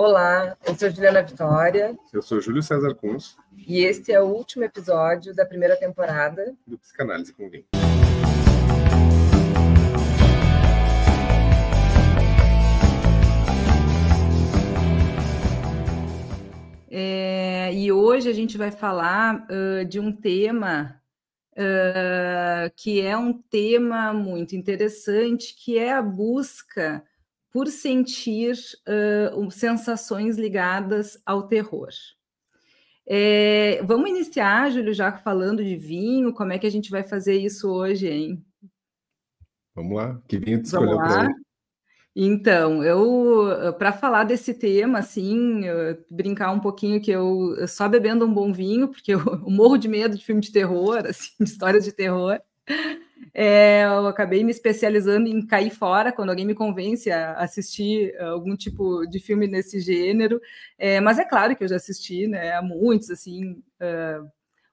Olá, eu sou Juliana Vitória. Eu sou Júlio César Kunz. E este é o último episódio da primeira temporada do Psicanálise com Vinho. E hoje a gente vai falar de um tema que é um tema muito interessante, que é a busca por sentir sensações ligadas ao terror. Vamos iniciar, Júlio, já falando de vinho. Como é que a gente vai fazer isso hoje, hein? Vamos lá, que vinho tu escolheu para hoje? Então, para falar desse tema, assim, brincar um pouquinho que eu só bebendo um bom vinho, porque eu morro de medo de filme de terror, assim, de histórias de terror. Eu acabei me especializando em cair fora quando alguém me convence a assistir algum tipo de filme nesse gênero, mas é claro que eu já assisti, né, a muitos, assim,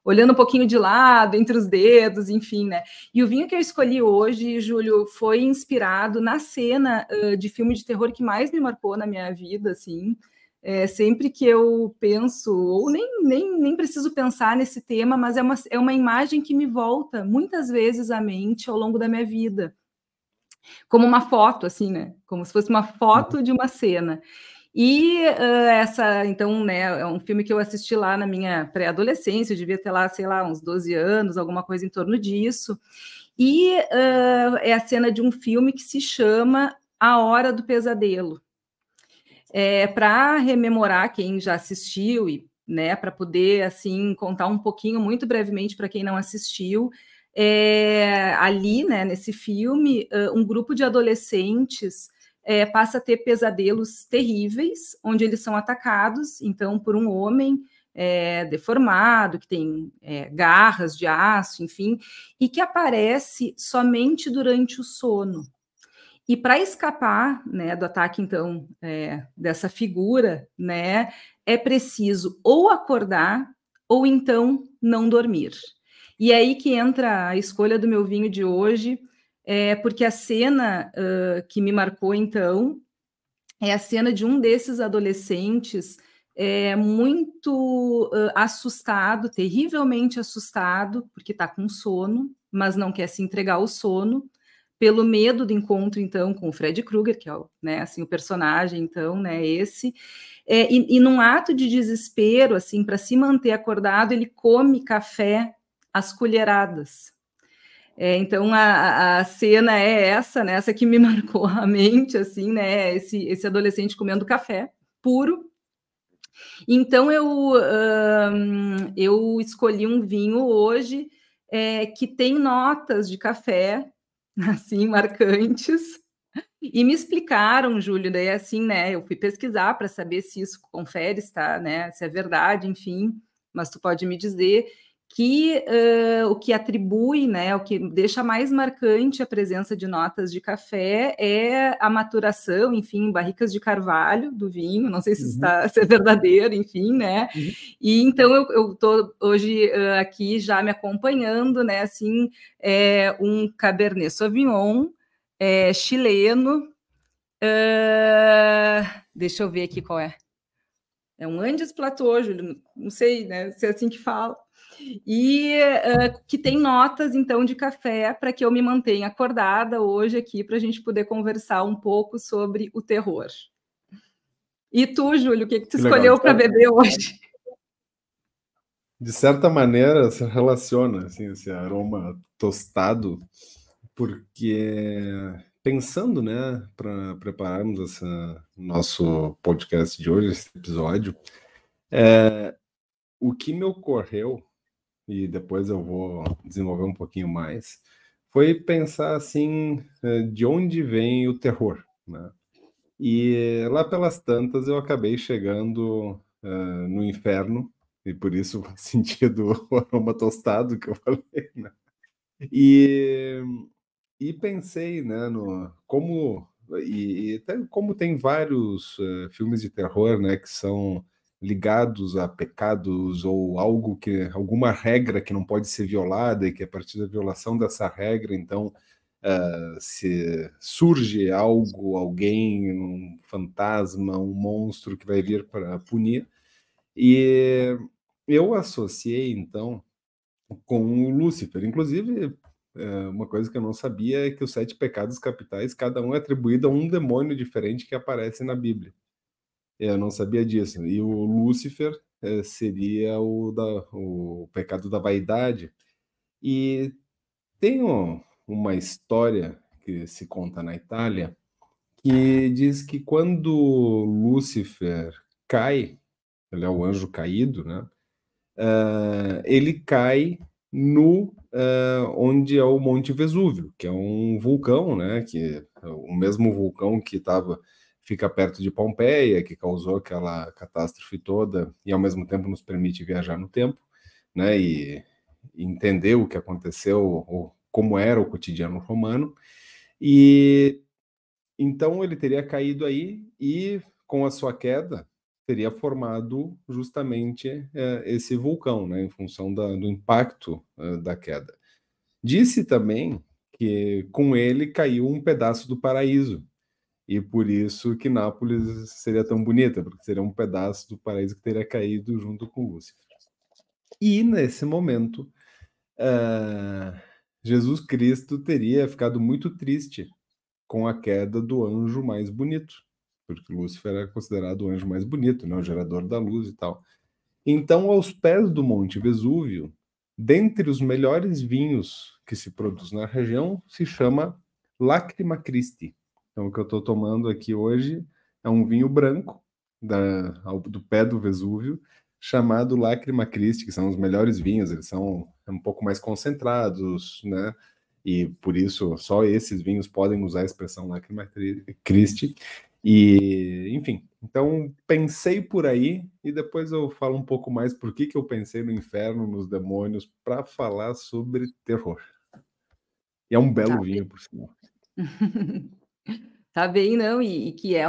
olhando um pouquinho de lado, entre os dedos, enfim, né, e o vinho que eu escolhi hoje, Júlio, foi inspirado na cena de filme de terror que mais me marcou na minha vida, assim. Sempre que eu penso, ou nem preciso pensar nesse tema, mas é uma imagem que me volta muitas vezes à mente ao longo da minha vida, como uma foto, assim, né? Como se fosse uma foto de uma cena. E então, né, é um filme que eu assisti lá na minha pré-adolescência, eu devia ter lá, sei lá, uns 12 anos, alguma coisa em torno disso. E é a cena de um filme que se chama A Hora do Pesadelo. Para rememorar quem já assistiu e, né, para poder assim contar um pouquinho, muito brevemente, para quem não assistiu, ali, né, nesse filme, um grupo de adolescentes passa a ter pesadelos terríveis, onde eles são atacados, então, por um homem deformado, que tem garras de aço, enfim, e que aparece somente durante o sono. E para escapar, né, do ataque, então, dessa figura, né, é preciso ou acordar ou então não dormir. E é aí que entra a escolha do meu vinho de hoje, porque a cena que me marcou, então, é a cena de um desses adolescentes muito assustado, terrivelmente assustado, porque está com sono, mas não quer se entregar ao sono, pelo medo do encontro, então, com o Freddy Krueger, que é o, né, assim, o personagem, então, né, esse, e num ato de desespero, assim, para se manter acordado, ele come café às colheradas. Então, a cena é essa, né, essa que me marcou a mente, assim, né, esse adolescente comendo café puro. Então, eu escolhi um vinho hoje que tem notas de café, assim, marcantes, e me explicaram, Júlio, daí assim, né, eu fui pesquisar para saber se isso confere, tá, né, se é verdade, enfim, mas tu pode me dizer que o que atribui, né, o que deixa mais marcante a presença de notas de café é a maturação, enfim, em barricas de carvalho do vinho, não sei se, se é verdadeiro, enfim, né, e então eu tô hoje aqui já me acompanhando, né, assim, um Cabernet Sauvignon chileno, deixa eu ver aqui qual é. É um Andes Platô, Júlio, não sei, né, se é assim que fala. E que tem notas, então, de café, para que eu me mantenha acordada hoje aqui, para a gente poder conversar um pouco sobre o terror. E tu, Júlio, o que tu escolheu para beber hoje? De certa maneira, se relaciona, assim, esse aroma tostado, porque pensando, né, para prepararmos esse nosso podcast de hoje, esse episódio, o que me ocorreu, e depois eu vou desenvolver um pouquinho mais, foi pensar assim, de onde vem o terror, né? E lá pelas tantas eu acabei chegando no inferno, e por isso o sentido aroma tostado que eu falei, né? E pensei, né, e até como tem vários filmes de terror, né, que são ligados a pecados ou alguma regra que não pode ser violada e que a partir da violação dessa regra, então se surge algo, alguém, um fantasma, um monstro que vai vir para punir. E eu associei, então, com o Lúcifer. Inclusive, uma coisa que eu não sabia é que os 7 pecados capitais, cada um é atribuído a um demônio diferente que aparece na Bíblia. Eu não sabia disso. E o Lúcifer seria o pecado da vaidade. E tem uma história que se conta na Itália que diz que quando Lúcifer cai, ele é o anjo caído, né? Ele cai no onde é o Monte Vesúvio, que é um vulcão, né? Que é o mesmo vulcão que fica perto de Pompeia, que causou aquela catástrofe toda e ao mesmo tempo nos permite viajar no tempo, né? E entender o que aconteceu, ou como era o cotidiano romano. E então ele teria caído aí e com a sua queda teria formado justamente esse vulcão, né, em função do impacto da queda. Disse também que com ele caiu um pedaço do paraíso, e por isso que Nápoles seria tão bonita, porque seria um pedaço do paraíso que teria caído junto com Lúcifer. E nesse momento, Jesus Cristo teria ficado muito triste com a queda do anjo mais bonito, porque Lúcifer é considerado o anjo mais bonito, né, o gerador da luz e tal. Então, aos pés do Monte Vesúvio, dentre os melhores vinhos que se produz na região, se chama Lacrima Christi. Então, o que eu estou tomando aqui hoje é um vinho branco do pé do Vesúvio, chamado Lacrima Christi, que são os melhores vinhos, eles são um pouco mais concentrados, né? E por isso só esses vinhos podem usar a expressão Lacrima Christi. E, enfim, então pensei por aí e depois eu falo um pouco mais por que eu pensei no inferno, nos demônios, para falar sobre terror. E é um belo vinho, por sinal. Tá bem, não, e que é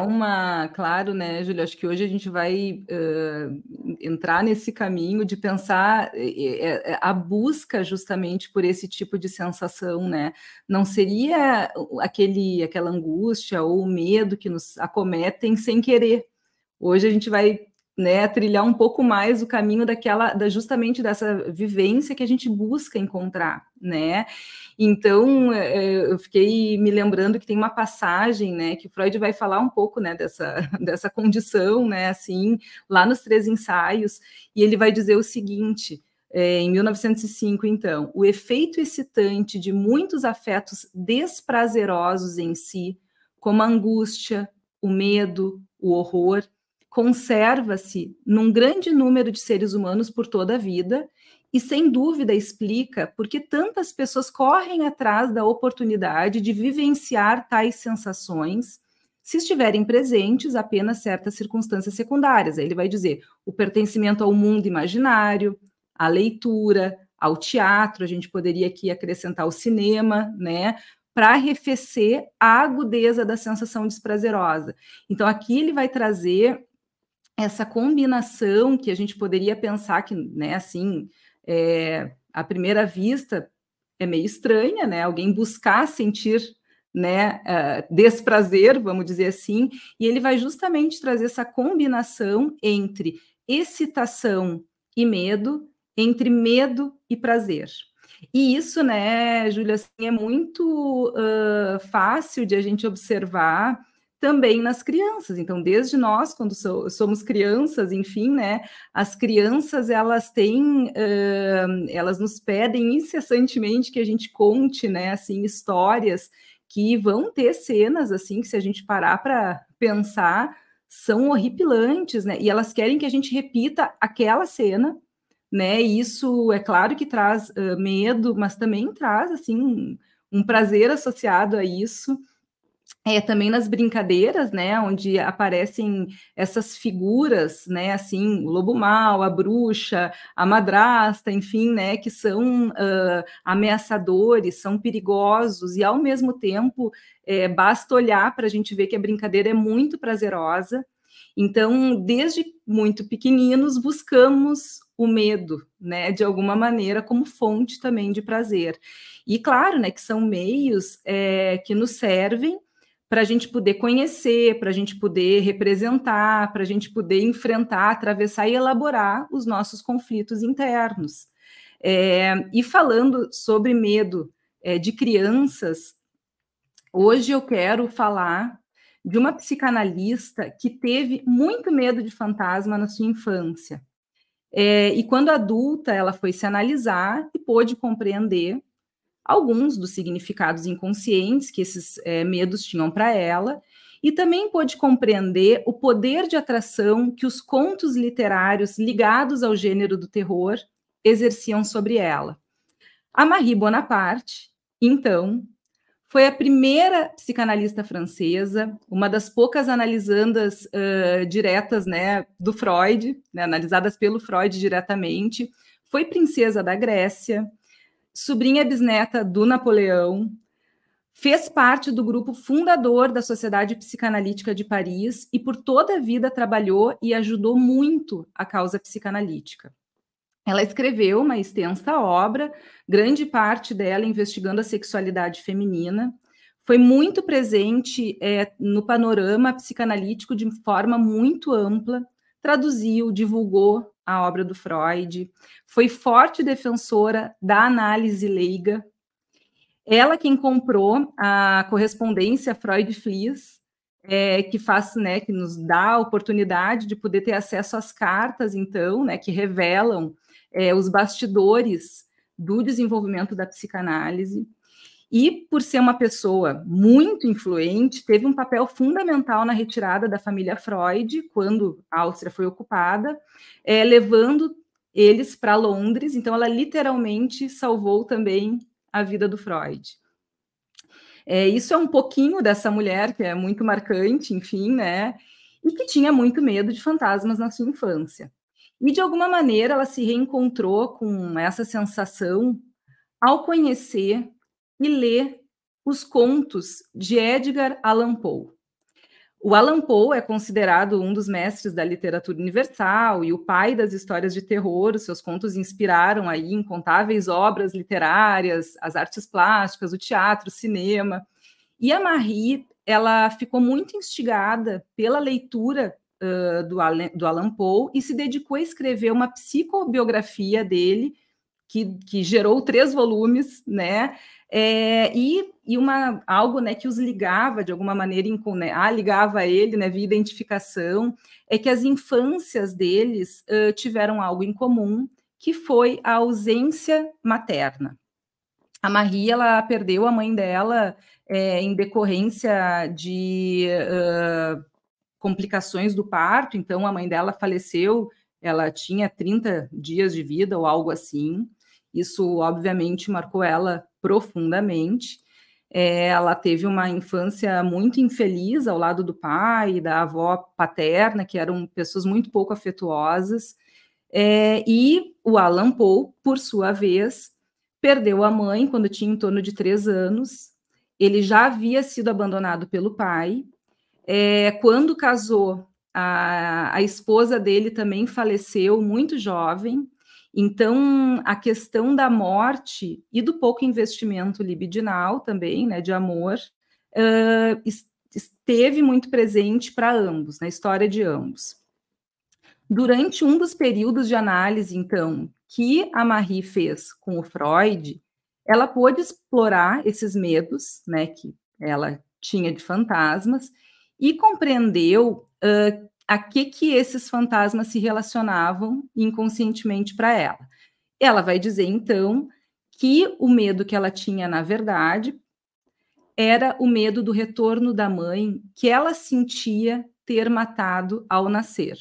claro, né, Júlio, acho que hoje a gente vai entrar nesse caminho de pensar a busca justamente por esse tipo de sensação, né, não seria aquela angústia ou medo que nos acometem sem querer. Hoje a gente vai, né, trilhar um pouco mais o caminho justamente dessa vivência que a gente busca encontrar, né? Então, eu fiquei me lembrando que tem uma passagem, né, que Freud vai falar um pouco, né, dessa condição, né, assim, lá nos 3 ensaios, e ele vai dizer o seguinte, em 1905, então, o efeito excitante de muitos afetos desprazerosos em si, como a angústia, o medo, o horror, conserva-se num grande número de seres humanos por toda a vida e, sem dúvida, explica por que tantas pessoas correm atrás da oportunidade de vivenciar tais sensações se estiverem presentes apenas certas circunstâncias secundárias. Aí ele vai dizer o pertencimento ao mundo imaginário, a leitura, ao teatro, a gente poderia aqui acrescentar o cinema, né? Para arrefecer a agudeza da sensação desprazerosa. Então, aqui ele vai trazer essa combinação que a gente poderia pensar que, né, assim, à primeira vista é meio estranha, né, alguém buscar sentir, né, desprazer, vamos dizer assim, e ele vai justamente trazer essa combinação entre excitação e medo, entre medo e prazer. E isso, né, Júlia, assim, é muito fácil de a gente observar também nas crianças. Então, desde nós, quando somos crianças, enfim, né, as crianças, elas têm, elas nos pedem incessantemente que a gente conte, né, assim, histórias que vão ter cenas, assim, que se a gente parar para pensar, são horripilantes, né, e elas querem que a gente repita aquela cena, né, e isso, é claro que traz medo, mas também traz, assim, um prazer associado a isso. Também nas brincadeiras, né, onde aparecem essas figuras, né, assim, o lobo mau, a bruxa, a madrasta, enfim, né, que são ameaçadores, são perigosos, e ao mesmo tempo basta olhar para a gente ver que a brincadeira é muito prazerosa. Então, desde muito pequeninos, buscamos o medo, né, de alguma maneira, como fonte também de prazer. E claro, né, que são meios que nos servem para a gente poder conhecer, para a gente poder representar, para a gente poder enfrentar, atravessar e elaborar os nossos conflitos internos. E falando sobre medo de crianças, hoje eu quero falar de uma psicanalista que teve muito medo de fantasma na sua infância. E quando adulta, ela foi se analisar e pôde compreender alguns dos significados inconscientes que esses medos tinham para ela, e também pôde compreender o poder de atração que os contos literários ligados ao gênero do terror exerciam sobre ela. A Marie Bonaparte, então, foi a primeira psicanalista francesa, uma das poucas analisandas diretas, né, do Freud, né, analisadas pelo Freud diretamente. Foi princesa da Grécia, sobrinha bisneta do Napoleão, fez parte do grupo fundador da Sociedade Psicanalítica de Paris e por toda a vida trabalhou e ajudou muito a causa psicanalítica. Ela escreveu uma extensa obra, grande parte dela investigando a sexualidade feminina, foi muito presente no panorama psicanalítico de forma muito ampla, traduziu, divulgou a obra do Freud, foi forte defensora da análise leiga. Ela quem comprou a correspondência Freud-Fliess, que faz, né, que nos dá a oportunidade de poder ter acesso às cartas, então, né, que revelam os bastidores do desenvolvimento da psicanálise. E, por ser uma pessoa muito influente, teve um papel fundamental na retirada da família Freud, quando a Áustria foi ocupada, levando eles para Londres. Então, ela literalmente salvou também a vida do Freud. Isso é um pouquinho dessa mulher, que é muito marcante, enfim, né? E que tinha muito medo de fantasmas na sua infância. E, de alguma maneira, ela se reencontrou com essa sensação ao conhecer e ler os contos de Edgar Allan Poe. O Allan Poe é considerado um dos mestres da literatura universal e o pai das histórias de terror. Os seus contos inspiraram aí incontáveis obras literárias, as artes plásticas, o teatro, o cinema. E a Marie, ela ficou muito instigada pela leitura do Allan Poe e se dedicou a escrever uma psicobiografia dele, que gerou 3 volumes, né? E algo, né, que os ligava de alguma maneira, né, ligava a ele, né, via identificação, é que as infâncias deles tiveram algo em comum, que foi a ausência materna. A Marie, ela perdeu a mãe dela em decorrência de complicações do parto, então a mãe dela faleceu, ela tinha 30 dias de vida ou algo assim. Isso, obviamente, marcou ela profundamente. Ela teve uma infância muito infeliz ao lado do pai e da avó paterna, que eram pessoas muito pouco afetuosas. E o Allan Poe, por sua vez, perdeu a mãe quando tinha em torno de 3 anos. Ele já havia sido abandonado pelo pai. Quando casou, a esposa dele também faleceu muito jovem. Então, a questão da morte e do pouco investimento libidinal também, né, de amor, esteve muito presente para ambos, na história de ambos. Durante um dos períodos de análise, então, que a Marie fez com o Freud, ela pôde explorar esses medos, né, que ela tinha de fantasmas, e compreendeu a que esses fantasmas se relacionavam inconscientemente para ela. Ela vai dizer, então, que o medo que ela tinha, na verdade, era o medo do retorno da mãe que ela sentia ter matado ao nascer.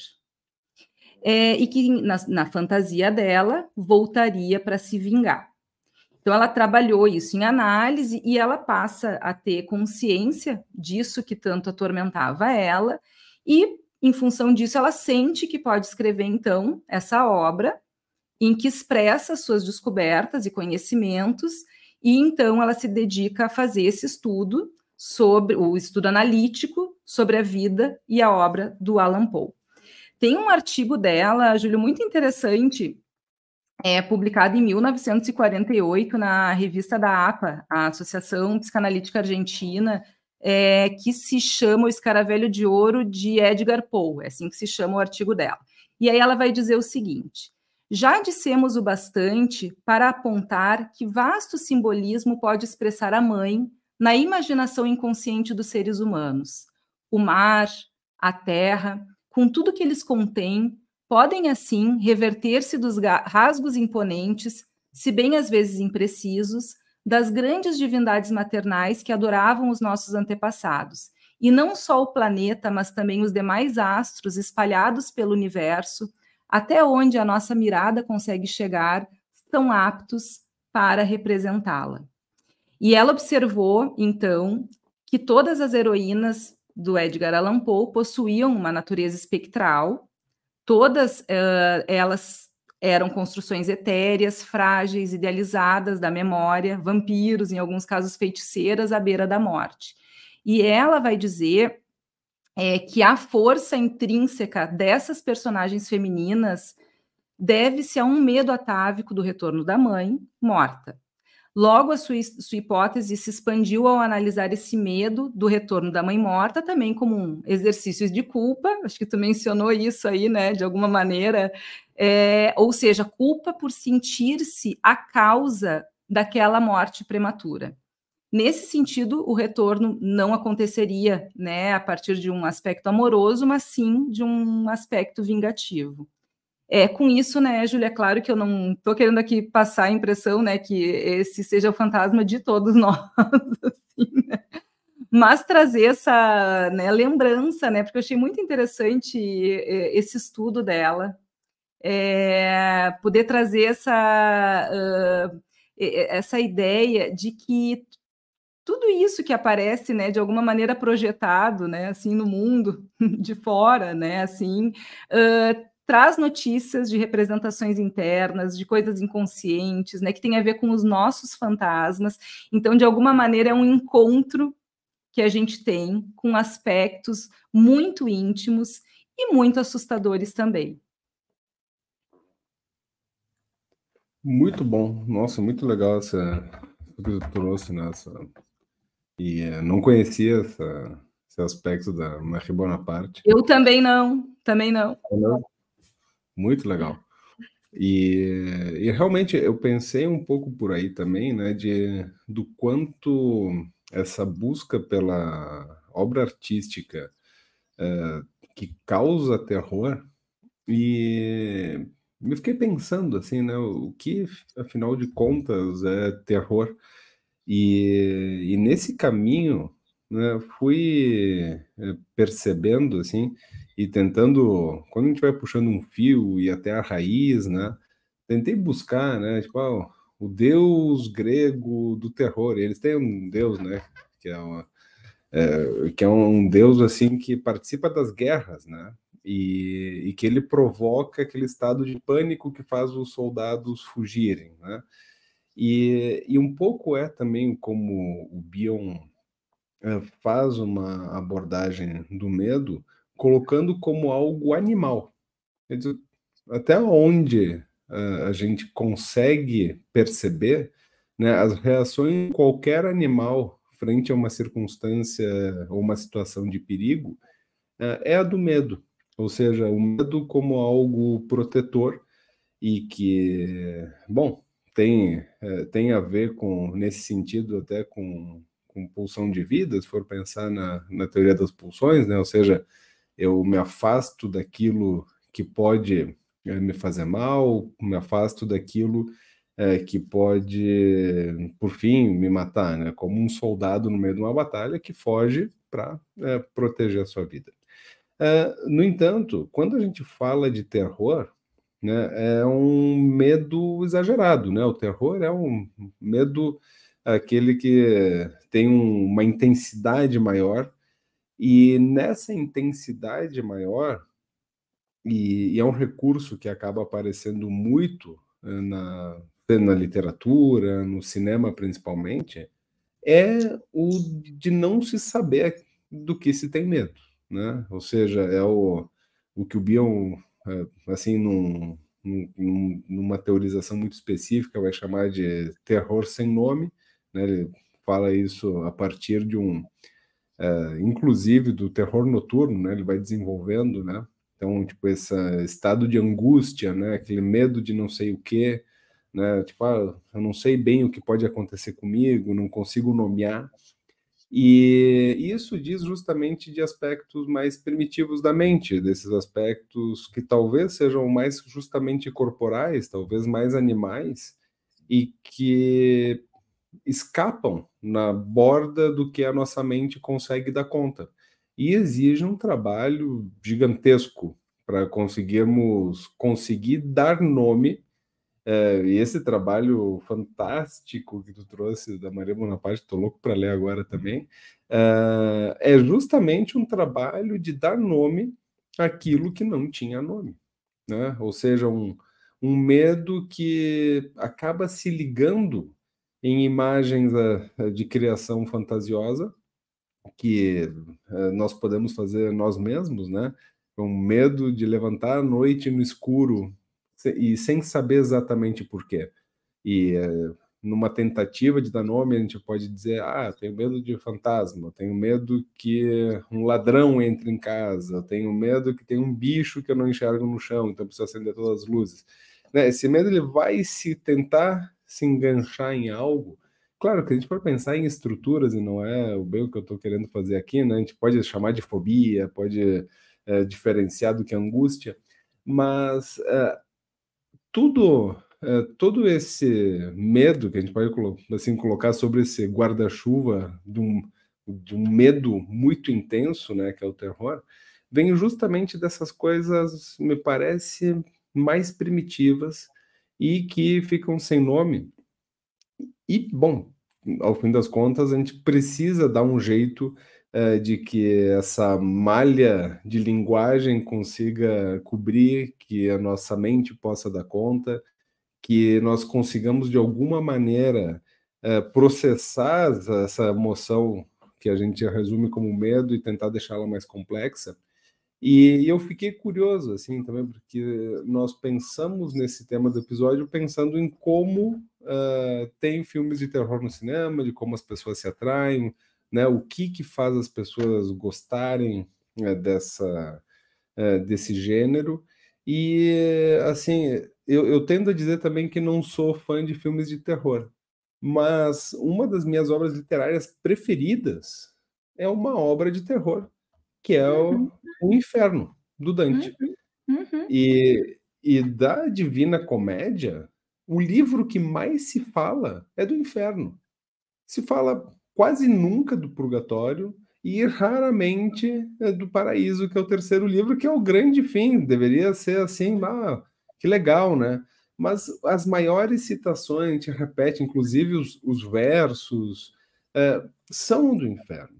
E que, na fantasia dela, voltaria para se vingar. Então, ela trabalhou isso em análise e ela passa a ter consciência disso que tanto atormentava ela e, em função disso, ela sente que pode escrever, então, essa obra em que expressa suas descobertas e conhecimentos e, então, ela se dedica a fazer esse estudo sobre o estudo analítico sobre a vida e a obra do Allan Poe. Tem um artigo dela, Júlio, muito interessante, publicado em 1948 na revista da APA, a Associação Psicanalítica Argentina, que se chama O Escaravelho de Ouro, de Edgar Poe, é assim que se chama o artigo dela. E aí ela vai dizer o seguinte: já dissemos o bastante para apontar que vasto simbolismo pode expressar a mãe na imaginação inconsciente dos seres humanos. O mar, a terra, com tudo que eles contêm, podem, assim, reverter-se dos rasgos imponentes, se bem às vezes imprecisos, das grandes divindades maternais que adoravam os nossos antepassados. E não só o planeta, mas também os demais astros espalhados pelo universo, até onde a nossa mirada consegue chegar, estão aptos para representá-la. E ela observou, então, que todas as heroínas do Edgar Allan Poe possuíam uma natureza espectral, todas elas eram construções etéreas, frágeis, idealizadas da memória, vampiros, em alguns casos feiticeiras, à beira da morte. E ela vai dizer que a força intrínseca dessas personagens femininas deve-se a um medo atávico do retorno da mãe morta. Logo, a sua hipótese se expandiu ao analisar esse medo do retorno da mãe morta também como um exercício de culpa, acho que tu mencionou isso aí, né, de alguma maneira, ou seja, culpa por sentir-se a causa daquela morte prematura. Nesse sentido, o retorno não aconteceria, né, a partir de um aspecto amoroso, mas sim de um aspecto vingativo. Com isso, né, Júlia, é claro que eu não estou querendo aqui passar a impressão, né, que esse seja o fantasma de todos nós, assim, né? Mas trazer essa, né, lembrança, né, porque eu achei muito interessante esse estudo dela, poder trazer essa ideia de que tudo isso que aparece, né, de alguma maneira projetado, né, assim, no mundo de fora, né, assim, traz notícias de representações internas, de coisas inconscientes, né, que tem a ver com os nossos fantasmas. Então, de alguma maneira, é um encontro que a gente tem com aspectos muito íntimos e muito assustadores também. Muito bom. Nossa, muito legal essa que tu trouxe nessa. E não conhecia esse aspecto da Marie Bonaparte. Eu também não, também não. Muito legal. E realmente eu pensei um pouco por aí também, né, do quanto essa busca pela obra artística que causa terror, e me fiquei pensando assim, né, o que afinal de contas é terror. E nesse caminho, né, fui percebendo assim e tentando, quando a gente vai puxando um fio e até a raiz, né, tentei buscar, né, tipo, o deus grego do terror. E eles têm um deus, né, que que é um deus assim que participa das guerras, né, e que ele provoca aquele estado de pânico que faz os soldados fugirem, né. E um pouco também como o Bion faz uma abordagem do medo, colocando como algo animal. Quer dizer, até onde a gente consegue perceber, né, as reações de qualquer animal frente a uma circunstância ou uma situação de perigo é a do medo. Ou seja, o medo como algo protetor e que, bom, tem a ver com, nesse sentido, até com pulsão de vida, se for pensar na teoria das pulsões, né? Ou seja, eu me afasto daquilo que pode me fazer mal, me afasto daquilo que pode, por fim, me matar, né? Como um soldado no meio de uma batalha que foge para proteger a sua vida. No entanto, quando a gente fala de terror, né, é um medo exagerado, né? O terror é um medo aquele que tem uma intensidade maior, e nessa intensidade maior, e é um recurso que acaba aparecendo muito na literatura, no cinema principalmente, é o de não se saber do que se tem medo, né? Ou seja, o que o Bion, assim, numa teorização muito específica, vai chamar de terror sem nome, né? Ele fala isso a partir de inclusive do terror noturno, né? Ele vai desenvolvendo, né? Então, tipo, esse estado de angústia, né? Aquele medo de não sei o quê, né? Tipo, eu não sei bem o que pode acontecer comigo, não consigo nomear. E isso diz justamente de aspectos mais primitivos da mente, desses aspectos que talvez sejam mais justamente corporais, talvez mais animais, e que escapam na borda do que a nossa mente consegue dar conta. E exige um trabalho gigantesco para conseguir dar nome. E esse trabalho fantástico que tu trouxe da Maria Bonaparte, estou louco para ler agora também, é justamente um trabalho de dar nome àquilo que não tinha nome, né? Ou seja, um medo que acaba se ligando em imagens de criação fantasiosa que nós podemos fazer nós mesmos, né? Um medo de levantar à noite no escuro e sem saber exatamente por quê. E numa tentativa de dar nome, a gente pode dizer, tenho medo de fantasma, tenho medo que um ladrão entre em casa, tenho medo que tem um bicho que eu não enxergo no chão, então preciso acender todas as luzes. Né? Esse medo ele vai tentar se enganchar em algo. Claro que a gente pode pensar em estruturas e não é bem o que eu estou querendo fazer aqui, né? A gente pode chamar de fobia, pode diferenciar do que é angústia, mas todo esse medo que a gente pode assim, colocar sobre esse guarda-chuva de um medo muito intenso, né, que é o terror, vem justamente dessas coisas, me parece, mais primitivas e que ficam sem nome. E, bom, ao fim das contas, a gente precisa dar um jeito de que essa malha de linguagem consiga cobrir, que a nossa mente possa dar conta, que nós consigamos de alguma maneira processar essa emoção que a gente resume como medo e tentar deixá-la mais complexa. E eu fiquei curioso assim também, porque nós pensamos nesse tema do episódio pensando em como tem filmes de terror no cinema, de como as pessoas se atraem, né? O que faz as pessoas gostarem desse gênero. E, assim, eu tendo a dizer também que não sou fã de filmes de terror, mas uma das minhas obras literárias preferidas é uma obra de terror, que é Uhum, o Inferno, do uhum, Dante. uhum. E da Divina Comédia, o livro que mais se fala é do Inferno. Se fala quase nunca do Purgatório e raramente do Paraíso, que é o terceiro livro, que é o grande fim. Deveria ser assim, que legal, né? Mas as maiores citações, a gente repete, inclusive os versos, são do Inferno,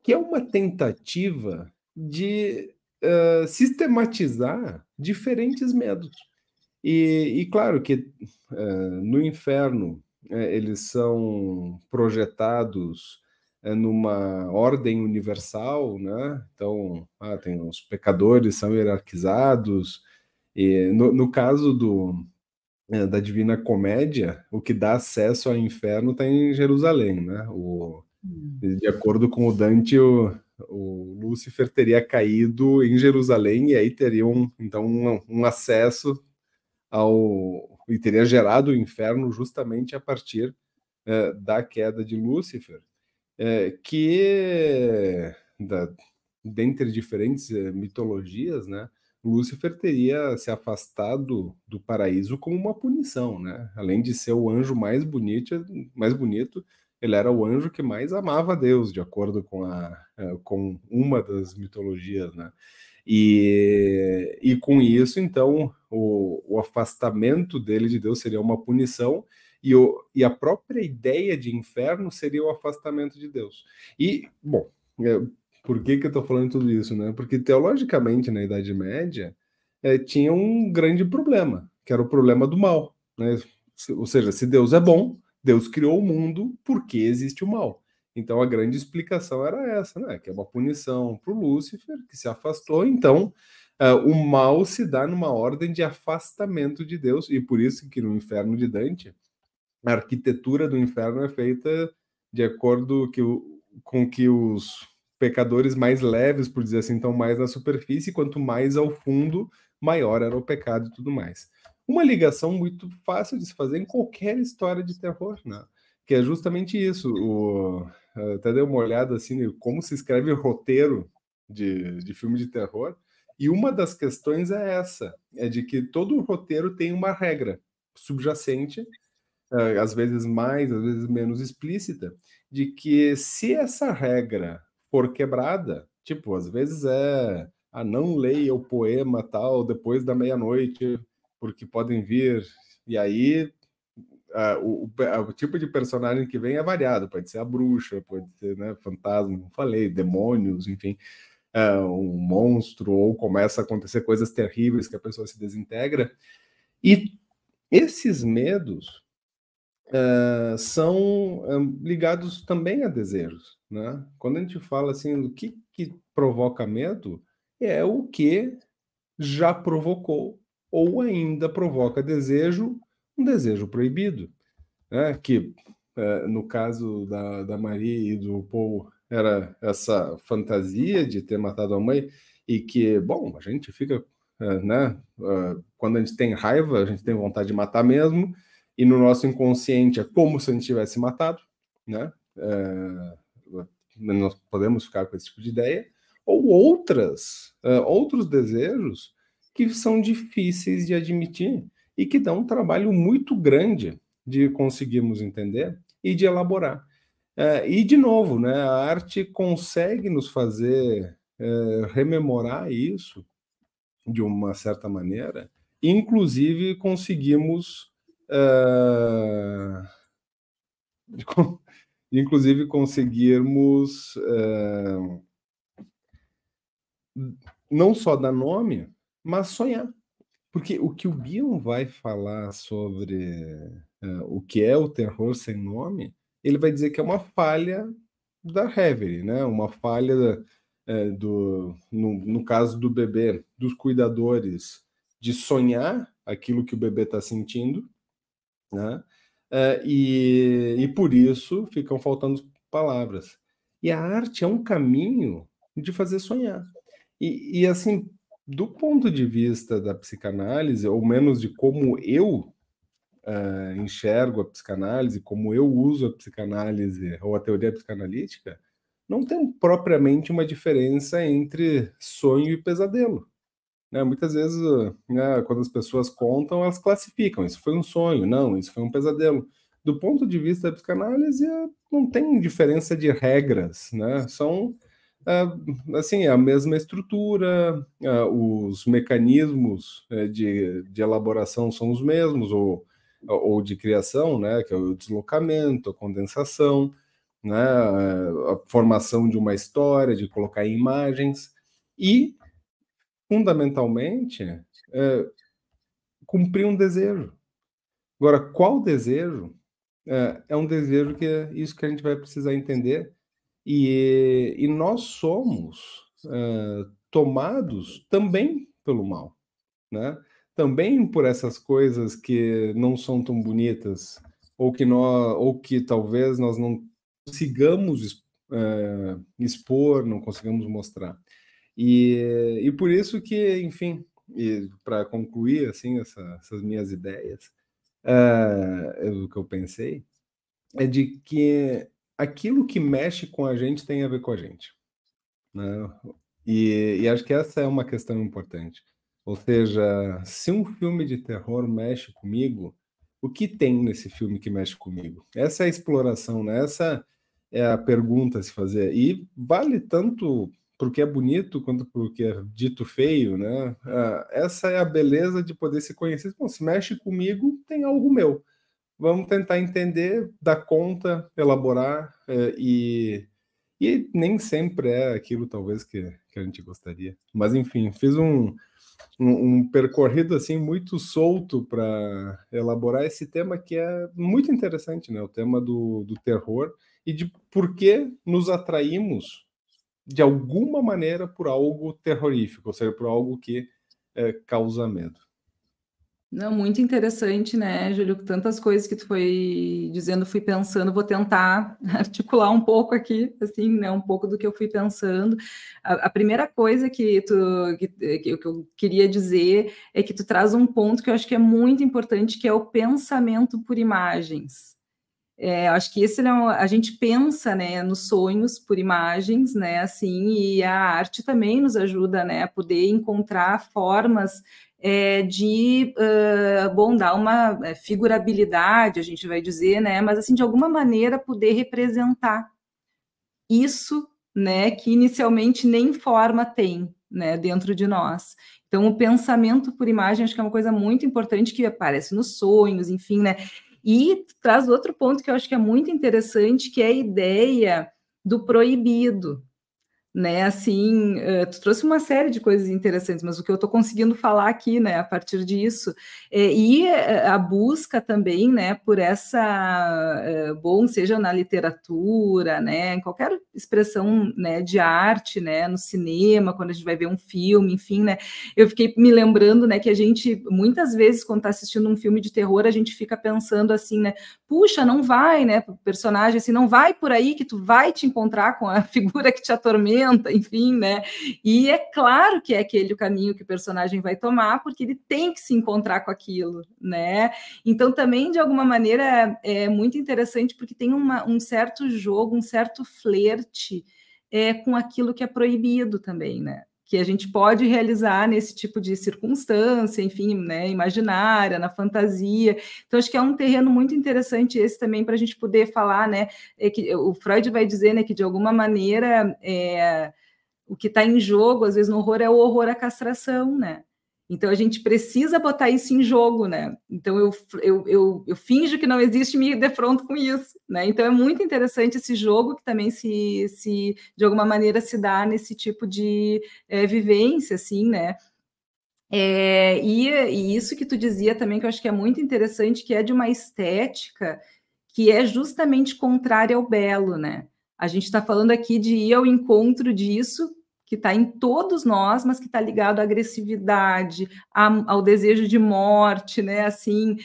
que é uma tentativa de sistematizar diferentes medos. E claro que no Inferno eles são projetados numa ordem universal, né? Então, tem os pecadores são hierarquizados, e no caso da Divina Comédia, o que dá acesso ao inferno está em Jerusalém, né? De acordo com o Dante, o Lúcifer teria caído em Jerusalém e aí teriam então um acesso e teria gerado o inferno justamente a partir da queda de Lúcifer, dentre diferentes mitologias, né, Lúcifer teria se afastado do paraíso como uma punição, né? Além de ser o anjo mais bonito, ele era o anjo que mais amava a Deus, de acordo com uma das mitologias, né? E com isso, então, o afastamento dele de Deus seria uma punição, e a própria ideia de inferno seria o afastamento de Deus. E, bom, por que eu estou falando tudo isso, né? Porque teologicamente, na Idade Média, tinha um grande problema, que era o problema do mal, né? Ou seja, se Deus é bom, Deus criou o mundo, por que existe o mal? Então a grande explicação era essa, né? Que é uma punição para o Lúcifer, que se afastou, então o mal se dá numa ordem de afastamento de Deus, e por isso que no Inferno de Dante, a arquitetura do inferno é feita de acordo com que os pecadores mais leves, por dizer assim, estão mais na superfície, quanto mais ao fundo, maior era o pecado e tudo mais. Uma ligação muito fácil de se fazer em qualquer história de terror, né? Que é justamente isso. Até dei uma olhada assim, em como se escreve roteiro de filme de terror, e uma das questões é essa, é de que todo roteiro tem uma regra subjacente, às vezes mais, às vezes menos explícita, de que se essa regra for quebrada, tipo, às vezes não leia o poema tal depois da meia-noite, porque podem vir, e aí o tipo de personagem que vem é variado, pode ser a bruxa, pode ser, né, fantasma, não falei, demônios, enfim, um monstro, ou começa a acontecer coisas terríveis que a pessoa se desintegra, e esses medos são ligados também a desejos, né? Quando a gente fala assim, do que provoca medo, é o que já provocou ou ainda provoca desejo, um desejo proibido, né? Que no caso da Marie e do Paul era essa fantasia de ter matado a mãe, e que, bom, a gente fica, né? Quando a gente tem raiva, a gente tem vontade de matar mesmo, e no nosso inconsciente é como se a gente tivesse matado, né? Nós podemos ficar com esse tipo de ideia, ou outros desejos que são difíceis de admitir e que dão um trabalho muito grande de conseguirmos entender e de elaborar. E, de novo, né, a arte consegue nos fazer rememorar isso de uma certa maneira, inclusive conseguimos inclusive conseguirmos não só dar nome, mas sonhar. Porque o que o Bion vai falar sobre o que é o terror sem nome, ele vai dizer que é uma falha da Reverie, né? Uma falha no caso do bebê, dos cuidadores, de sonhar aquilo que o bebê está sentindo, né? E por isso ficam faltando palavras. E a arte é um caminho de fazer sonhar. E assim, do ponto de vista da psicanálise, ou menos de como eu enxergo a psicanálise, como eu uso a psicanálise ou a teoria psicanalítica, não tem propriamente uma diferença entre sonho e pesadelo, né? Muitas vezes, né, quando as pessoas contam, elas classificam, isso foi um sonho, não, isso foi um pesadelo. Do ponto de vista da psicanálise, não tem diferença de regras, né? São assim, a mesma estrutura, os mecanismos de elaboração são os mesmos, ou de criação, né, que é o deslocamento, a condensação, né, a formação de uma história, de colocar em imagens, e, fundamentalmente, cumprir um desejo. Agora, qual desejo? É um desejo que é isso que a gente vai precisar entender, e nós somos tomados também pelo mal, né? Também por essas coisas que não são tão bonitas, ou que talvez nós não consigamos expor, não consigamos mostrar. E por isso que, enfim, para concluir assim essas minhas ideias, o que eu pensei é de que aquilo que mexe com a gente tem a ver com a gente, né? E acho que essa é uma questão importante. Ou seja, se um filme de terror mexe comigo, o que tem nesse filme que mexe comigo? Essa é a exploração, né? Essa é a pergunta a se fazer. E vale tanto porque é bonito quanto porque é dito feio, né? Essa é a beleza de poder se conhecer. Bom, se mexe comigo, tem algo meu. Vamos tentar entender, dar conta, elaborar, e nem sempre é aquilo, talvez, que a gente gostaria. Mas, enfim, fiz um percorrido, assim, muito solto para elaborar esse tema que é muito interessante, né? O tema do terror e de por que nos atraímos de alguma maneira, por algo terrorífico, ou seja, por algo que causa medo. Não, muito interessante, né, Júlio? Tantas coisas que tu foi dizendo, fui pensando, vou tentar articular um pouco aqui, assim, né, um pouco do que eu fui pensando. A primeira coisa que eu queria dizer é que tu traz um ponto que eu acho que é muito importante, que é o pensamento por imagens. Acho que esse a gente pensa, né, nos sonhos por imagens, né, assim, e a arte também nos ajuda, né, a poder encontrar formas de, dar uma figurabilidade, a gente vai dizer, né, mas assim, de alguma maneira poder representar isso, né, que inicialmente nem forma tem, né, dentro de nós. Então, o pensamento por imagem acho que é uma coisa muito importante que aparece nos sonhos, enfim, né? E traz outro ponto que eu acho que é muito interessante, que é a ideia do proibido, né? Assim, tu trouxe uma série de coisas interessantes, mas o que eu estou conseguindo falar aqui, né, a partir disso, e a busca também, né, por essa, bom, seja na literatura, né, em qualquer expressão, né, de arte, né, no cinema, quando a gente vai ver um filme, enfim, né, eu fiquei me lembrando, né, que a gente, muitas vezes, quando está assistindo um filme de terror, a gente fica pensando assim, né, puxa, não vai, né, o personagem, assim, não vai por aí que tu vai te encontrar com a figura que te atormenta, enfim, né? E é claro que é aquele o caminho que o personagem vai tomar, porque ele tem que se encontrar com aquilo, né? Então, também, de alguma maneira, é muito interessante, porque tem um certo jogo, um certo flerte com aquilo que é proibido também, né? Que a gente pode realizar nesse tipo de circunstância, enfim, né, imaginária, na fantasia. Então, acho que é um terreno muito interessante esse também para a gente poder falar, né, que o Freud vai dizer, né, que de alguma maneira o que está em jogo, às vezes no horror, é o horror à castração, né? Então a gente precisa botar isso em jogo, né? Então eu finjo que não existe e me defronto com isso, né? Então é muito interessante esse jogo que também se de alguma maneira se dá nesse tipo de vivência, assim, né? E isso que tu dizia também, que eu acho que é muito interessante, que é de uma estética que é justamente contrária ao belo, né? A gente está falando aqui de ir ao encontro disso, que está em todos nós, mas que está ligado à agressividade, ao desejo de morte, né? Assim,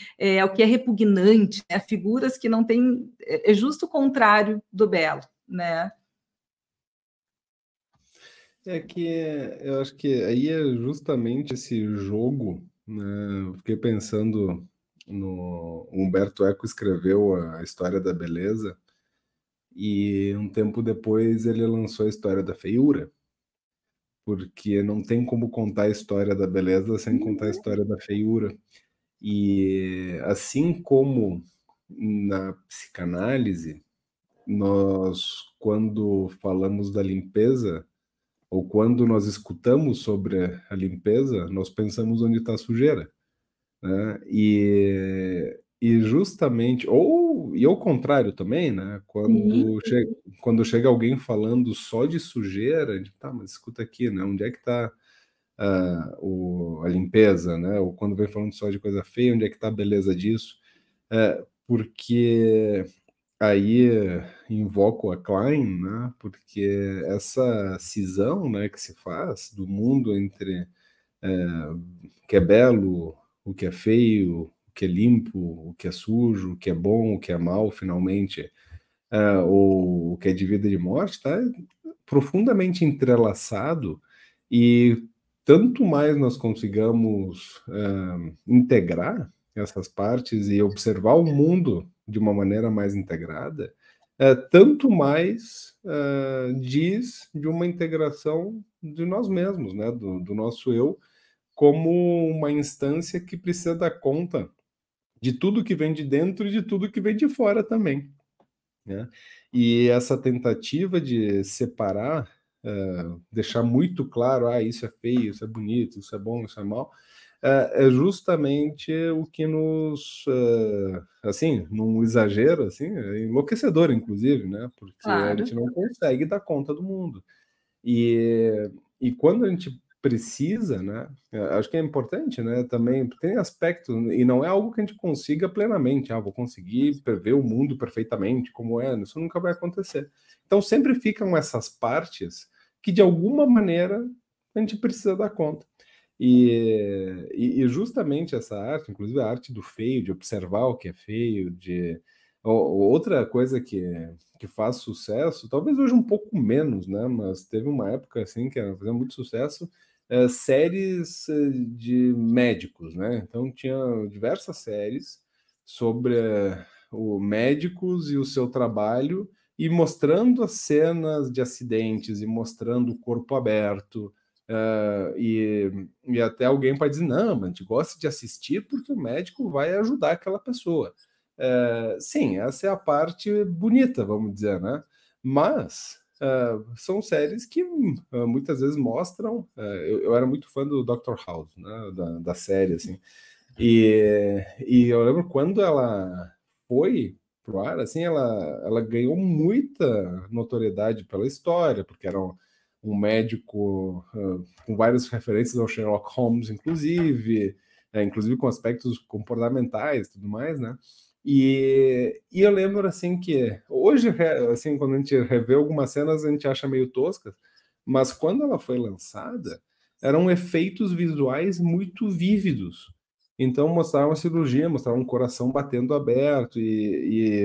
ao que é repugnante, né? Figuras que não têm. É justo o contrário do belo, né? É que eu acho que aí é justamente esse jogo, né? Eu fiquei pensando no Humberto Eco escreveu a História da Beleza e um tempo depois ele lançou a História da Feiura, porque não tem como contar a história da beleza sem contar a história da feiura. E assim como na psicanálise, nós, quando falamos da limpeza, ou quando nós escutamos sobre a limpeza, nós pensamos onde está a sujeira, né? E justamente, e ao contrário também, né? Sim. Quando chega alguém falando só de sujeira, a gente, tá, mas escuta aqui, né? Onde é que está a limpeza, né? Ou quando vem falando só de coisa feia, onde é que está a beleza disso? Porque aí invoco a Klein, né? Porque essa cisão, né, que se faz do mundo entre o que é belo, o que é feio, o que é limpo, o que é sujo, o que é bom, o que é mal, finalmente, ou o que é de vida e de morte, está profundamente entrelaçado e tanto mais nós consigamos integrar essas partes e observar o mundo de uma maneira mais integrada, tanto mais diz de uma integração de nós mesmos, né, do nosso eu, como uma instância que precisa dar conta de tudo que vem de dentro e de tudo que vem de fora também, né? E essa tentativa de separar, deixar muito claro, isso é feio, isso é bonito, isso é bom, isso é mal, é justamente o que nos, assim, num exagero, assim, é enlouquecedor, inclusive, né? Porque a Claro. gente não consegue dar conta do mundo. E quando a gente precisa, né? Acho que é importante, né? Também tem aspectos, e não é algo que a gente consiga plenamente. Vou conseguir prever o mundo perfeitamente, como é. Isso nunca vai acontecer. Então sempre ficam essas partes que de alguma maneira a gente precisa dar conta. E justamente essa arte, inclusive a arte do feio, de observar o que é feio, outra coisa que faz sucesso, talvez hoje um pouco menos, né? Mas teve uma época assim que fazia muito sucesso, séries de médicos, né? Então tinha diversas séries sobre médicos e o seu trabalho, e mostrando as cenas de acidentes, e mostrando o corpo aberto, e até alguém pode dizer, não, mas a gente gosta de assistir porque o médico vai ajudar aquela pessoa. Sim, essa é a parte bonita, vamos dizer, né? Mas são séries que muitas vezes mostram. Eu era muito fã do Dr. House, né? Da série, assim. E eu lembro quando ela foi pro ar, assim, ela ganhou muita notoriedade pela história, porque era um médico com várias referências ao Sherlock Holmes, inclusive com aspectos comportamentais e tudo mais, né? E eu lembro, assim, que hoje, assim, quando a gente revê algumas cenas, a gente acha meio toscas, mas quando ela foi lançada, eram efeitos visuais muito vívidos. Então mostrava uma cirurgia, mostrava um coração batendo aberto,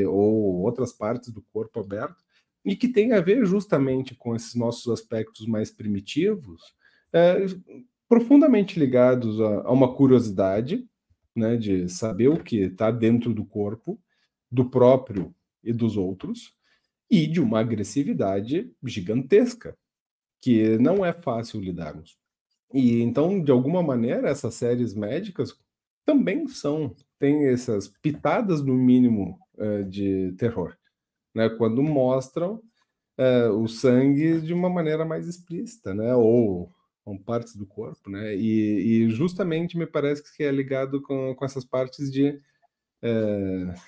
ou outras partes do corpo aberto, e que tem a ver justamente com esses nossos aspectos mais primitivos, é, profundamente ligados a uma curiosidade, né, de saber o que está dentro do corpo, do próprio e dos outros, e de uma agressividade gigantesca, que não é fácil lidarmos. E então, de alguma maneira, essas séries médicas também têm essas pitadas, no mínimo, de terror, né? Quando mostram o sangue de uma maneira mais explícita, né? Ou com partes do corpo, né? E justamente me parece que é ligado com essas partes de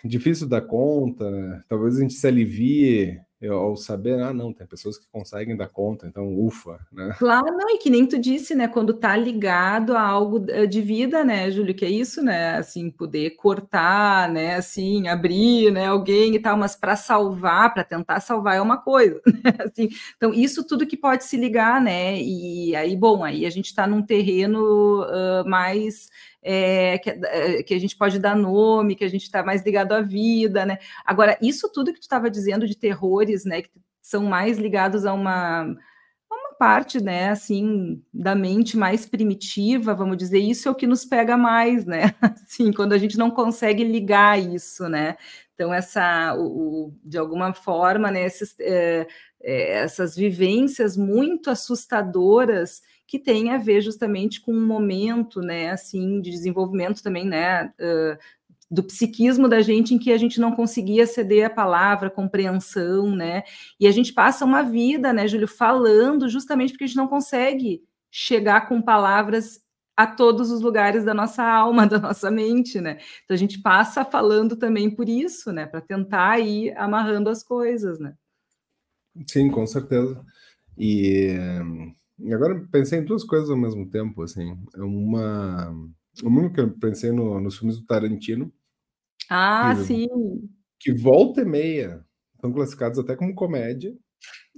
difícil dar conta, talvez a gente se alivie ao saber, não, tem pessoas que conseguem dar conta, então ufa, né? Claro, não, e que nem tu disse, né, quando tá ligado a algo de vida, né, Júlio, que é isso, né, assim, poder cortar, né, assim, abrir, né, alguém e tal, mas para salvar, para tentar salvar é uma coisa, né, assim, então isso tudo que pode se ligar, né, e aí, bom, aí a gente está num terreno mais que a gente pode dar nome, que a gente está mais ligado à vida, né, agora, isso tudo que tu estava dizendo de terrores, né, que são mais ligados a uma parte, né, assim, da mente mais primitiva, vamos dizer, isso é o que nos pega mais, né, assim, quando a gente não consegue ligar isso, né, então de alguma forma, né, essas vivências muito assustadoras que têm a ver justamente com um momento, né, assim, de desenvolvimento também, né, do psiquismo da gente em que a gente não conseguia ceder a palavra, a compreensão, né? E a gente passa uma vida, né, Júlio, falando justamente porque a gente não consegue chegar com palavras a todos os lugares da nossa alma, da nossa mente, né? Então a gente passa falando também por isso, né? Para tentar ir amarrando as coisas, né? Sim, com certeza. E, e agora pensei em duas coisas ao mesmo tempo, assim. Uma que eu pensei nos filmes do Tarantino, que, Ah, sim. que volta e meia são classificados até como comédia,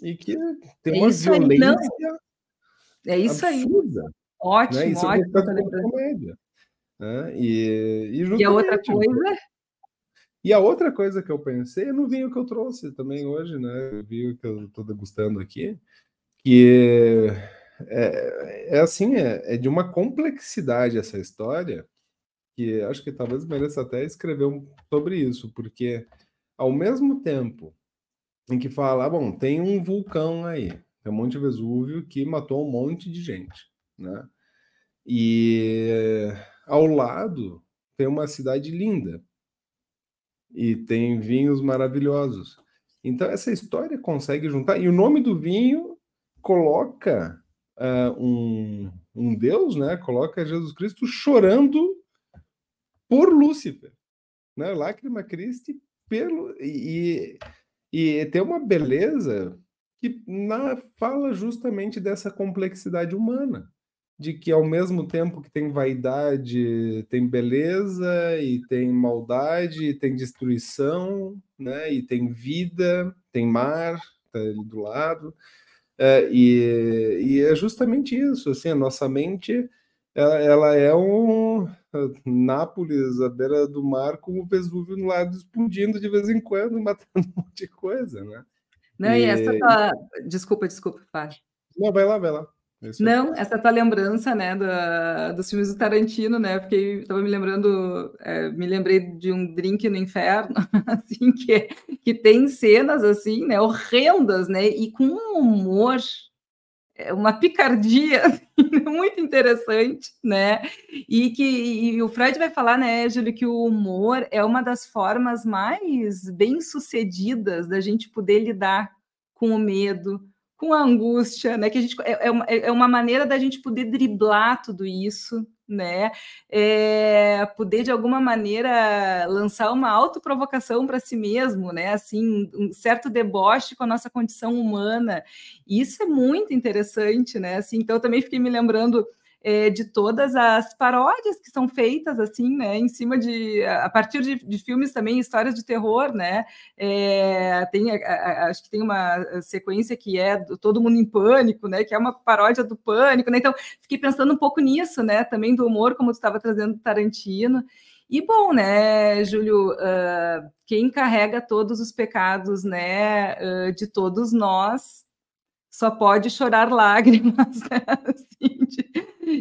e que tem É uma isso aí, não. violência É isso aí. absurda, né? E Ótimo, são ótimo, classificados tá como lembrando. comédia, né? E E a outra justamente. coisa? E a outra coisa que eu pensei é no vinho que eu trouxe também hoje, né? O vinho que eu estou degustando aqui, que assim, é de uma complexidade essa história, que acho que talvez mereça até escrever sobre isso, porque ao mesmo tempo em que fala, bom, tem um vulcão aí, tem o Monte Vesúvio que matou um monte de gente, né? E ao lado tem uma cidade linda e tem vinhos maravilhosos. Então essa história consegue juntar, e o nome do vinho coloca um Deus, né? Coloca Jesus Cristo chorando por Lúcifer, né? Lágrima Christi pelo e tem uma beleza que fala justamente dessa complexidade humana, de que ao mesmo tempo que tem vaidade, tem beleza, e tem maldade, e tem destruição, né? E tem vida, tem mar, tá ali do lado. E é justamente isso, assim, a nossa mente, ela é um Nápoles à beira do mar com o Vesúvio no lado explodindo de vez em quando, matando um monte de coisa, né? Não, e essa tua... Desculpa, Fábio. Não, vai lá. Não, essa tua lembrança, né, dos filmes do Tarantino, né, porque estava me lembrando, me lembrei de Um Drink no Inferno, assim, que tem cenas, assim, né, horrendas, né, e com um humor, uma picardia muito interessante, né, e o Freud vai falar, né, Júlio, que o humor é uma das formas mais bem-sucedidas da gente poder lidar com o medo, com a angústia, né? Que a gente é uma maneira da gente poder driblar tudo isso, né? Poder de alguma maneira lançar uma autoprovocação para si mesmo, né? Assim, um certo deboche com a nossa condição humana. E isso é muito interessante, né? Assim, então eu também fiquei me lembrando de todas as paródias que são feitas assim, né, em cima a partir de filmes também, histórias de terror, né? Acho que tem uma sequência que é Todo Mundo em Pânico, né? Que é uma paródia do Pânico, né? Então fiquei pensando um pouco nisso, né? Também do humor, como tu estava trazendo do Tarantino. E bom, né, Júlio, quem carrega todos os pecados, né, de todos nós, só pode chorar lágrimas, né? Assim,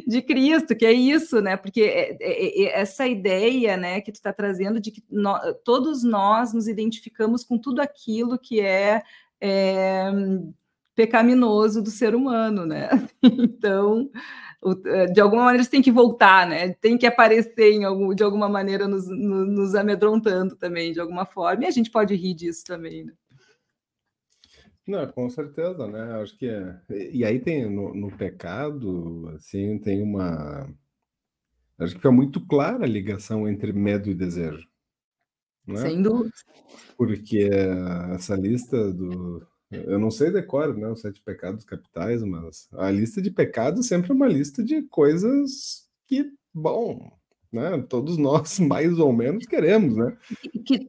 de Cristo, que é isso, né? Porque essa ideia, né, que tu está trazendo de que todos nós nos identificamos com tudo aquilo que é pecaminoso do ser humano, né? Então, de alguma maneira, isso tem que voltar, né? Tem que aparecer de alguma maneira nos amedrontando também, de alguma forma, e a gente pode rir disso também, né? Não, com certeza, né? Acho que E aí tem no pecado, assim, tem uma. Acho que fica muito clara a ligação entre medo e desejo, né? Sem dúvida. Porque essa lista do. Eu não sei decor, né? Os 7 pecados capitais, mas a lista de pecados sempre é uma lista de coisas que, bom, né? Todos nós mais ou menos queremos, né?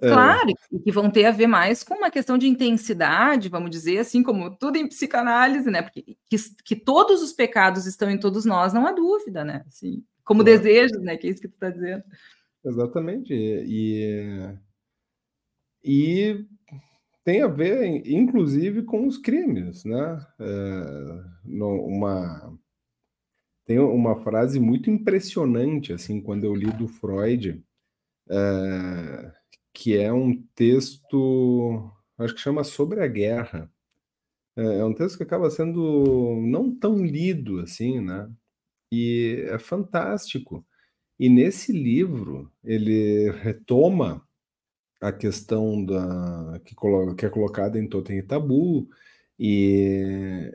Claro, que vão ter a ver mais com uma questão de intensidade, vamos dizer, assim como tudo em psicanálise, né? Porque que todos os pecados estão em todos nós, não há dúvida, né? Assim, como Claro. desejos, né? Que é isso que tu está dizendo. Exatamente. E tem a ver, inclusive, com os crimes, né? Tem uma frase muito impressionante, assim, quando eu li do Freud, que é um texto, acho que chama Sobre a Guerra. É um texto que acaba sendo não tão lido, assim, né? E é fantástico. E nesse livro, ele retoma a questão que é colocada em Totem e Tabu, e,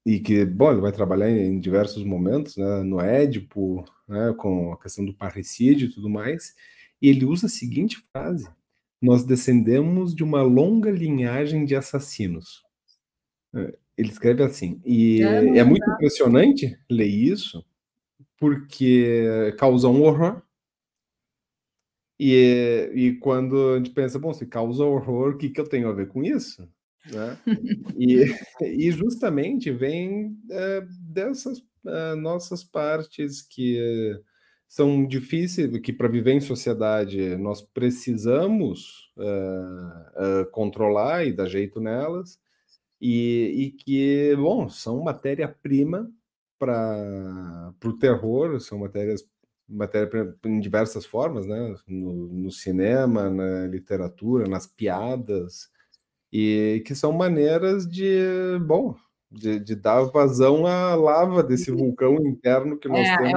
e que, bom, ele vai trabalhar em diversos momentos, né, no Édipo, né, com a questão do parricídio e tudo mais, e ele usa a seguinte frase: nós descendemos de uma longa linhagem de assassinos. Ele escreve assim, e é muito impressionante ler isso, porque causa um horror. E quando a gente pensa, bom, se causa horror, o que eu tenho a ver com isso? Né? E justamente vem dessas nossas partes que são difíceis, que para viver em sociedade nós precisamos controlar e dar jeito nelas, e que, bom, são matéria-prima para o terror, são matéria em diversas formas, né? No cinema, na literatura, nas piadas, e que são maneiras bom, de dar vazão à lava desse vulcão interno que nós temos.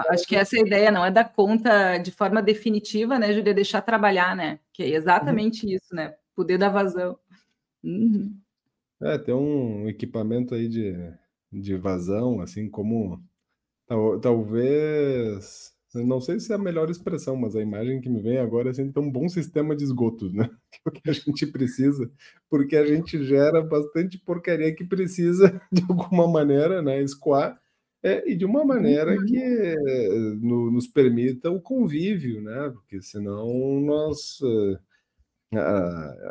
Acho que essa é a ideia, não é dar conta de forma definitiva, né, Júlia, deixar trabalhar, né? Que é exatamente isso, né? Poder dar vazão. Uhum. Tem um equipamento aí de vazão, assim como talvez, não sei se é a melhor expressão, mas a imagem que me vem agora é assim, ter um bom sistema de esgotos, né? Que é o que a gente precisa, porque a gente gera bastante porcaria que precisa, de alguma maneira, né, escoar, e de uma maneira que nos permita o convívio, né? Porque senão nós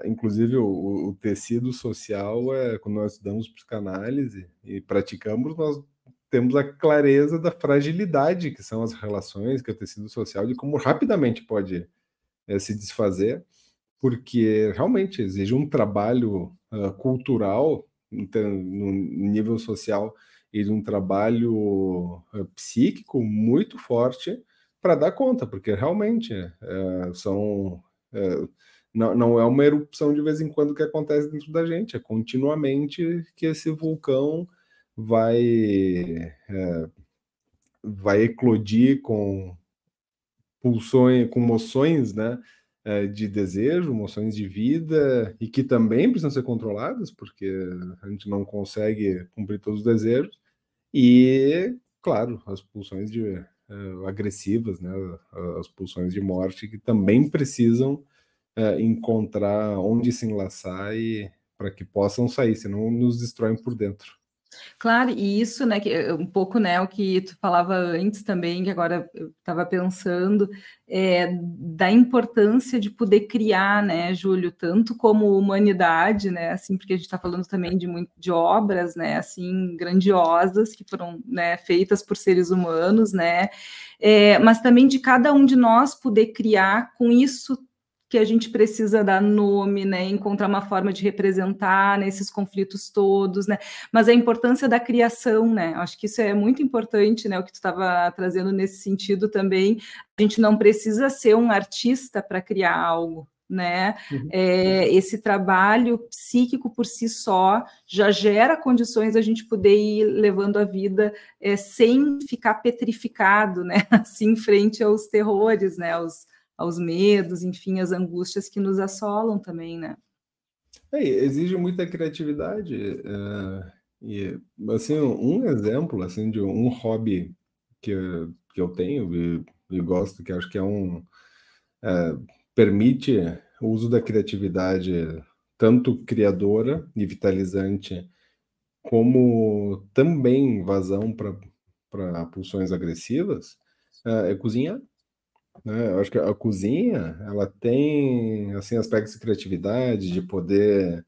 Inclusive, o tecido social, quando nós estudamos psicanálise e praticamos, nós temos a clareza da fragilidade que são as relações, que é o tecido social, de como rapidamente pode se desfazer, porque realmente exige um trabalho cultural no nível social e de um trabalho psíquico muito forte para dar conta, porque realmente são... não é uma erupção de vez em quando que acontece dentro da gente, é continuamente que esse vulcão vai eclodir com pulsões, com moções, né, de desejo, moções de vida, e que também precisam ser controladas, porque a gente não consegue cumprir todos os desejos, e, claro, as pulsões agressivas, né, as pulsões de morte, que também precisam encontrar onde se enlaçar e para que possam sair, senão nos destroem por dentro. Claro, e isso, né, que um pouco, né, o que tu falava antes também, que agora eu estava pensando, da importância de poder criar, né, Júlio, tanto como humanidade, né, assim, porque a gente está falando também de obras, né, assim, grandiosas, que foram, né, feitas por seres humanos, né, mas também de cada um de nós poder criar com isso que a gente precisa dar nome, né, encontrar uma forma de representar nesses conflitos todos, né, mas a importância da criação, né, acho que isso é muito importante, né, o que tu estava trazendo nesse sentido também, a gente não precisa ser um artista para criar algo, né, esse trabalho psíquico por si só já gera condições da gente poder ir levando a vida sem ficar petrificado, né, assim, frente aos terrores, né, aos medos, enfim, as angústias que nos assolam também, né? Exige muita criatividade. E, assim, um exemplo, assim, de um hobby que eu tenho e gosto, que acho que permite o uso da criatividade, tanto criadora e vitalizante, como também vazão para pulsões agressivas, é cozinhar, né? Eu acho que a cozinha, ela tem, assim, aspectos de criatividade, de poder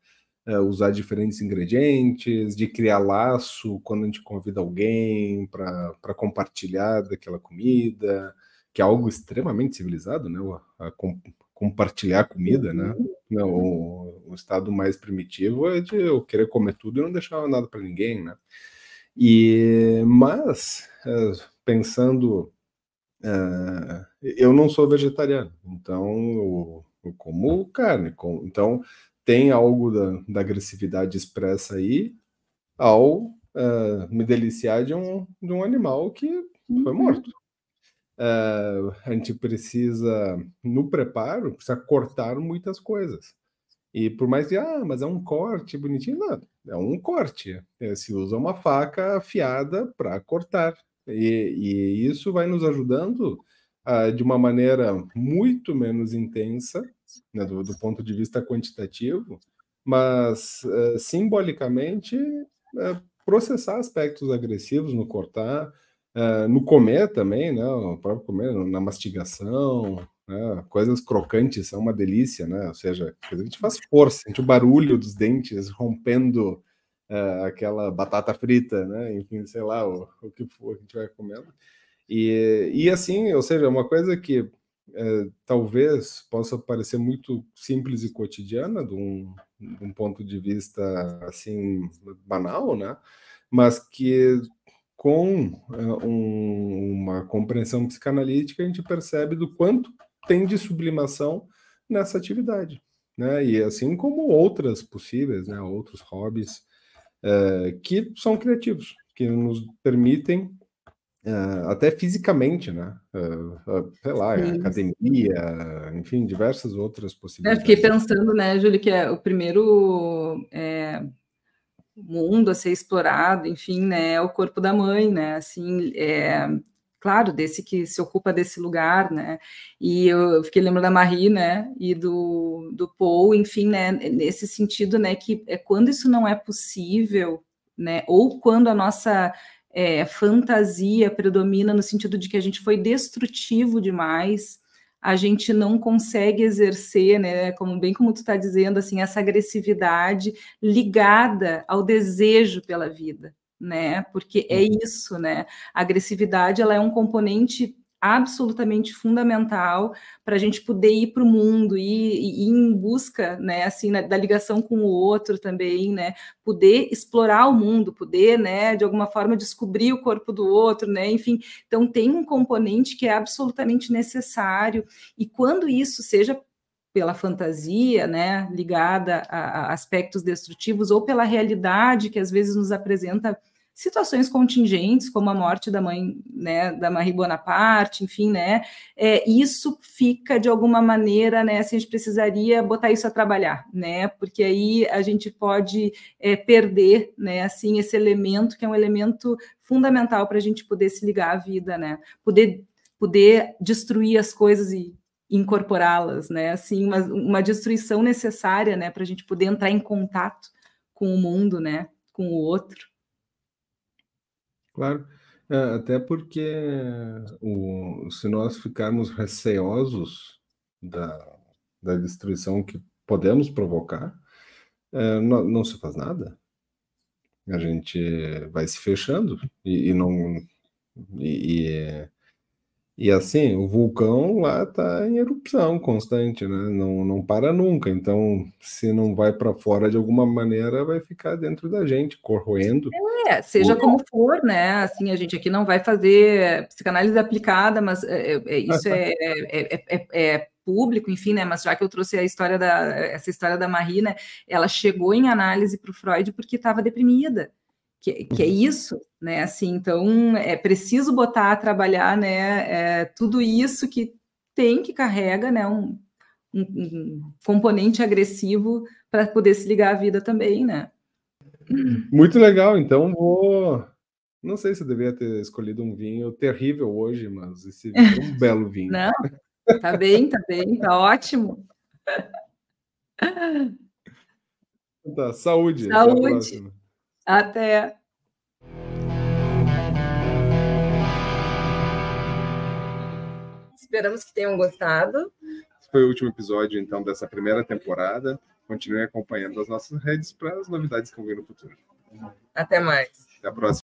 usar diferentes ingredientes, de criar laço quando a gente convida alguém para compartilhar daquela comida, que é algo extremamente civilizado, né? Compartilhar comida, né? Não, o estado mais primitivo é de eu querer comer tudo e não deixar nada para ninguém, né? Mas, pensando eu não sou vegetariano, então eu como carne. Então tem algo da agressividade expressa aí ao me deliciar de um animal que foi morto. A gente precisa, no preparo, precisa cortar muitas coisas. E por mais que, mas é um corte bonitinho, não, é um corte. Se usa uma faca afiada para cortar. E isso vai nos ajudando de uma maneira muito menos intensa, né, do ponto de vista quantitativo, mas simbolicamente processar aspectos agressivos no cortar, no comer também, né, o próprio comer, na mastigação, né, coisas crocantes são uma delícia, né? Ou seja, a gente faz força, sente o barulho dos dentes rompendo aquela batata frita, né? Enfim, sei lá, o que for que a gente vai comendo. E assim, ou seja, uma coisa que talvez possa parecer muito simples e cotidiana de um ponto de vista assim banal, né? Mas que com uma compreensão psicanalítica a gente percebe do quanto tem de sublimação nessa atividade, né? E assim como outras possíveis, né? Outros hobbies que são criativos, que nos permitem até fisicamente, né? Sei lá, Sim. academia, enfim, diversas outras Eu fiquei possibilidades. pensando, né, Júlio, que é o primeiro mundo a ser explorado, enfim, né, é o corpo da mãe, né, assim, claro, desse que se ocupa desse lugar, né, e eu fiquei lembrando da Marie, né, e do Paul, enfim, né, nesse sentido, né, que quando isso não é possível, né, ou quando a nossa fantasia predomina no sentido de que a gente foi destrutivo demais, a gente não consegue exercer, né, bem como tu está dizendo, assim, essa agressividade ligada ao desejo pela vida, né? Porque é isso, né? A agressividade, ela é um componente absolutamente fundamental para a gente poder ir para o mundo e ir em busca, né, assim, da ligação com o outro também, né, poder explorar o mundo, poder, né, de alguma forma descobrir o corpo do outro, né, enfim, então tem um componente que é absolutamente necessário, e quando isso seja pela fantasia, né, ligada a aspectos destrutivos, ou pela realidade que às vezes nos apresenta situações contingentes, como a morte da mãe, né, da Marie Bonaparte, enfim, né, isso fica de alguma maneira, né, assim, a gente precisaria botar isso a trabalhar, né, porque aí a gente pode perder, né, assim, esse elemento que é um elemento fundamental para a gente poder se ligar à vida, né, poder destruir as coisas e incorporá-las, né, assim, uma destruição necessária, né, para a gente poder entrar em contato com o mundo, né, com o outro. Claro, até porque se nós ficarmos receosos da destruição que podemos provocar, não se faz nada. A gente vai se fechando e não. E assim, o vulcão lá está em erupção constante, né? Não para nunca. Então, se não vai para fora de alguma maneira, vai ficar dentro da gente, corroendo. Seja como for, né? Assim, a gente aqui não vai fazer psicanálise aplicada, mas isso é público, enfim, né? Mas já que eu trouxe essa história da Marie, né? Ela chegou em análise para o Freud porque estava deprimida. Que é isso, né? Assim, então é preciso botar a trabalhar, né? Tudo isso que carrega, né? Um componente agressivo para poder se ligar à vida também, né? Muito legal, então não sei se eu devia ter escolhido um vinho terrível hoje, mas esse vinho é um belo vinho. Não, tá bem, tá ótimo. Tá, saúde, Saúde. Até a próxima. Até. Esperamos que tenham gostado. Esse foi o último episódio, então, dessa primeira temporada. Continue acompanhando as nossas redes para as novidades que vão vir no futuro. Até mais. Até a próxima.